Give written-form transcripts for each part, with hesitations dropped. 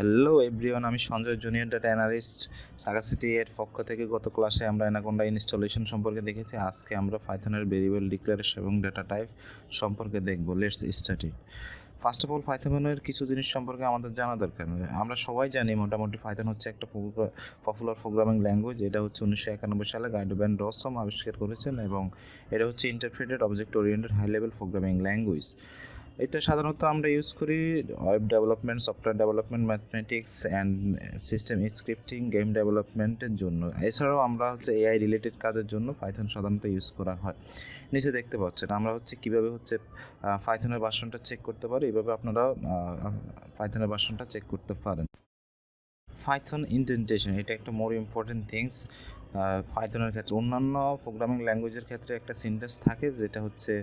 Hello everyone, আমি Sanjay junior data analyst সাগাসিটি এর পক্ষ থেকে গত ক্লাসে আমরা অ্যানাকোন্ডা ইনস্টলেশন সম্পর্কে দেখেছি। আজকে আমরা পাইথনের ভেরিয়েবল ডিক্লারেশন এবং ডেটা টাইপ সম্পর্কে দেখব। Let's start it. First of all, পাইথনের কিছু জিনিস সম্পর্কে আমাদের জানা দরকার। আমরা সবাই জানি মোটামুটি পাইথন হচ্ছে একটা পপুলার প্রোগ্রামিং ল্যাঙ্গুয়েজ। এটা হচ্ছে 1991 সালে গাইড ভ্যান রসম আবিষ্কার করেছেন এবং এটা হচ্ছে interpreted object oriented high level programming language. এটা সাধারণত আমরা ইউজ করি web development, software development, mathematics and system scripting, game ডেভেলপমেন্টের জন্য। এছাড়াও আমরা হচ্ছে এআই রিলেটেড কাজের জন্য পাইথন সাধারণত ইউজ করা হয়। নিচে দেখতে পাচ্ছেন আমরা হচ্ছে কীভাবে হচ্ছে পাইথনের ভার্সনটা চেক করতে পারি। এইভাবে আপনারা পাইথনের ভার্সনটা চেক করতে পারেন। পাইথন ইনডেন্টেশন, এটা একটা মোর ইম্পর্টেন্ট থিংস। পাইথনের ক্ষেত্রে অন্যান্য প্রোগ্রামিং ল্যাঙ্গুয়েজের ক্ষেত্রে একটা সিনট্যাক্স থাকে যেটা হচ্ছে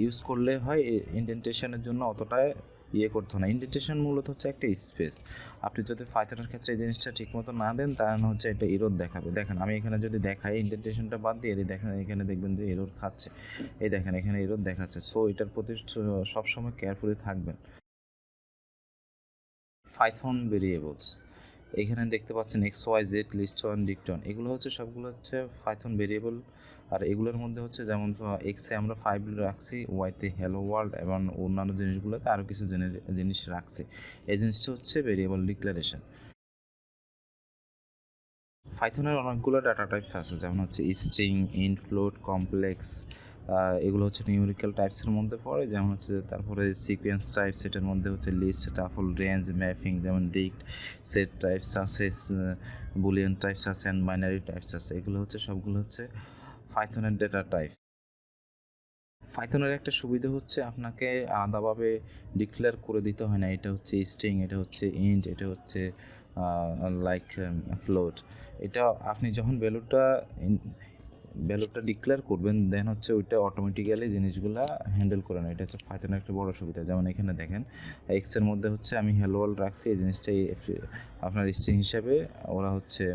ইউজ করলে হয়, ইনডেন্টেশনের জন্য অতটা করতে হয় না। ইনডেন্টেশন মূলত হচ্ছে একটা স্পেস। আপনি যদি পাইথনের ক্ষেত্রে এই জিনিসটা ঠিকমতো না দেন তাহলে হচ্ছে এটা এরর দেখাবে। দেখেন আমি এখানে যদি দেখাই ইনডেন্টেশনটা বাদ দিয়ে দেখেন এখানে দেখবেন যে এরর খাচ্ছে। এই দেখেন এখানে এরর দেখাচ্ছে। সো এটার প্রতি সবসময় কেয়ারফুলি থাকবেন। পাইথন ভেরিয়েবলস, এখানে দেখতে পাচ্ছেন XYZ, লিস্ট ওয়ান, ডিক্টন, এগুলো হচ্ছে সবগুলো হচ্ছে পাইথন ভেরিয়েবল। আর এগুলোর মধ্যে হচ্ছে যেমন এক্সে আমরা 5 রাখছি, ওয়াইতে হ্যালো ওয়ার্ল্ড এবং অন্যান্য জিনিসগুলোতে আরও কিছু জিনিস রাখছি। এই জিনিসটা হচ্ছে ভেরিয়েবল ডিক্লারেশন। পাইথনের অনেকগুলো ডাটা টাইপস আছে, যেমন হচ্ছে স্ট্রিং, ইন্ট, ফ্লোট, কমপ্লেক্স, এগুলো হচ্ছে নিউমেরিক্যাল টাইপসের মধ্যে পড়ে। যেমন হচ্ছে তারপরে সিকোয়েন্স টাইপ, সেটার মধ্যে হচ্ছে লিস্ট, টাফল, রেঞ্জ, ম্যাপিং, যেমন ডিক্ট, সেট টাইপস আছে, বুলিয়ান টাইপস আছে, অ্যান্ড বাইনারি টাইপস আছে। এগুলো হচ্ছে সবগুলো হচ্ছে পাইথনের ডেটা টাইপ। পাইথনের একটা সুবিধা হচ্ছে আপনাকে আলাদাভাবে ডিক্লেয়ার করে দিতে হয় না। এটা হচ্ছে স্ট্রিং, এটা হচ্ছে ইন্ট, এটা হচ্ছে লাইক ফ্লোট। এটা আপনি যখন ভ্যালুটা ডিক্লেয়ার করবেন দেন হচ্ছে ওইটা অটোমেটিক্যালি জিনিসগুলা হ্যান্ডেল করে নেয়। এটা হচ্ছে পাইথনের একটা বড় সুবিধা। যেমন এখানে দেখেন এক্সের মধ্যে হচ্ছে আমি হ্যালো ওয়ার্ল্ড রাখছি, এই জিনিসটাই আপনার স্ট্রিং হিসাবে ওরা হচ্ছে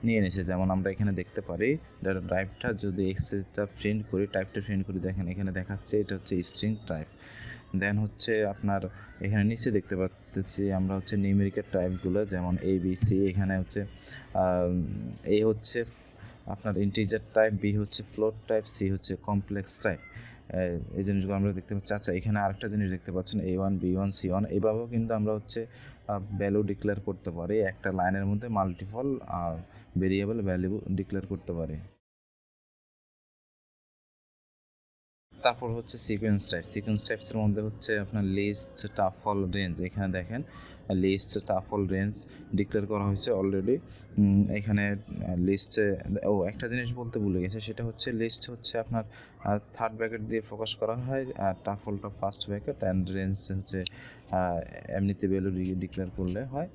নিয়ে নিয়েছে। যেমন আমরা এখানে দেখতে পারি ডাটা টাইপটা যদি এক্সেটা প্রিন্ট করি, টাইপটা প্রিন্ট করি, দেখেন এখানে দেখাচ্ছে এটা হচ্ছে স্ট্রিং টাইপ। দেন হচ্ছে আপনার এখানে নিচে দেখতে পাচ্ছি আমরা হচ্ছে নিউমেরিক্যাল টাইপগুলো, যেমন ABC, এখানে হচ্ছে এ হচ্ছে আপনার ইন্টিজার টাইপ, বি হচ্ছে ফ্লোট টাইপ, সি হচ্ছে কমপ্লেক্স টাইপ। এই জিনিসগুলো আমরা দেখতে পাচ্ছি। আচ্ছা, এখানে আরেকটা জিনিস দেখতে পাচ্ছেন A1, B1, C1। এইভাবেও কিন্তু আমরা হচ্ছে ভ্যালু ডিক্লেয়ার করতে পারি। একটা লাইনের মধ্যে মাল্টিপল ভেরিয়েবল ভ্যালু ডিক্লেয়ার করতে পারি। তারপর হচ্ছে সিকোয়েন্স টাইপসের মধ্যে হচ্ছে আপনার লিস্ট, টাফল, রেঞ্জ। এখানে দেখেন লিস্ট, টাফল, রেঞ্জ ডিক্লেয়ার করা হয়েছে অলরেডি। এখানে লিস্টে একটা জিনিস বলতে ভুলে গেছে, সেটা হচ্ছে লিস্ট হচ্ছে আপনার থার্ড ব্র্যাকেট দিয়ে প্রকাশ করা হয়, আর টাফলটা ফার্স্ট ব্র্যাকেট, অ্যান্ড রেঞ্জ হচ্ছে এমনিতে ভ্যালু ডিক্লেয়ার করলে হয়।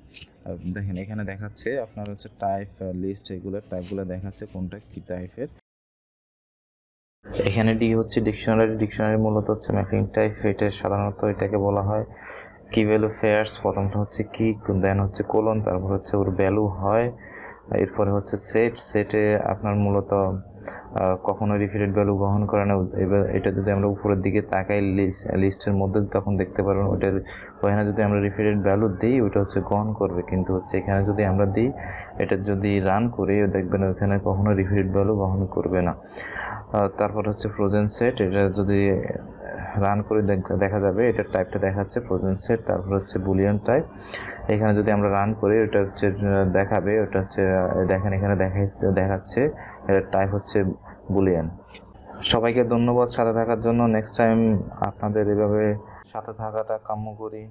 দেখেন এখানে দেখাচ্ছে আপনার হচ্ছে টাইপ, লিস্ট, এগুলো টাইপগুলো দেখাচ্ছে কোনটা কী টাইপের। এখানে ডি হচ্ছে ডিকশনারি মূলত হচ্ছে ম্যাপিং টাইপ। এটা সাধারণত এটাকে বলা হয় কি ভ্যালু পেয়ার্স। প্রথমটা হচ্ছে কি, দেন হচ্ছে কোলন, তারপর হচ্ছে ওর ভ্যালু হয়, এরপরে হচ্ছে সেটে আপনার মূলত কখনো রিপিটেড ভ্যালু গ্রহণ করে না। এবার এটা যদি আমরা উপরের দিকে তাকাই লিস্টের মধ্যে, তখন দেখতে পারবেন ওখানে যদি আমরা রিপিটেড ভ্যালু দিই ওইটা হচ্ছে গ্রহণ করবে, কিন্তু হচ্ছে এখানে যদি আমরা দিই, এটা যদি রান করি দেখবেন ওখানে কখনো রিপিটেড ভ্যালু গ্রহণ করবে না। তারপর হচ্ছে ফ্রোজেন সেট, এটা যদি রান করে দেখা যাবে এটার টাইপটা দেখাচ্ছে ফ্রোজেন সেট। তারপর হচ্ছে বুলিয়ান টাইপ, এখানে যদি আমরা রান করি ওটা হচ্ছে দেখাবে, ওটা হচ্ছে দেখেন এখানে দেখাচ্ছে এটার টাইপ হচ্ছে বুলিয়ান। সবাইকে ধন্যবাদ সাথে থাকার জন্য। নেক্সট টাইম আপনাদের এভাবে সাথে থাকাটা কাম্য করি।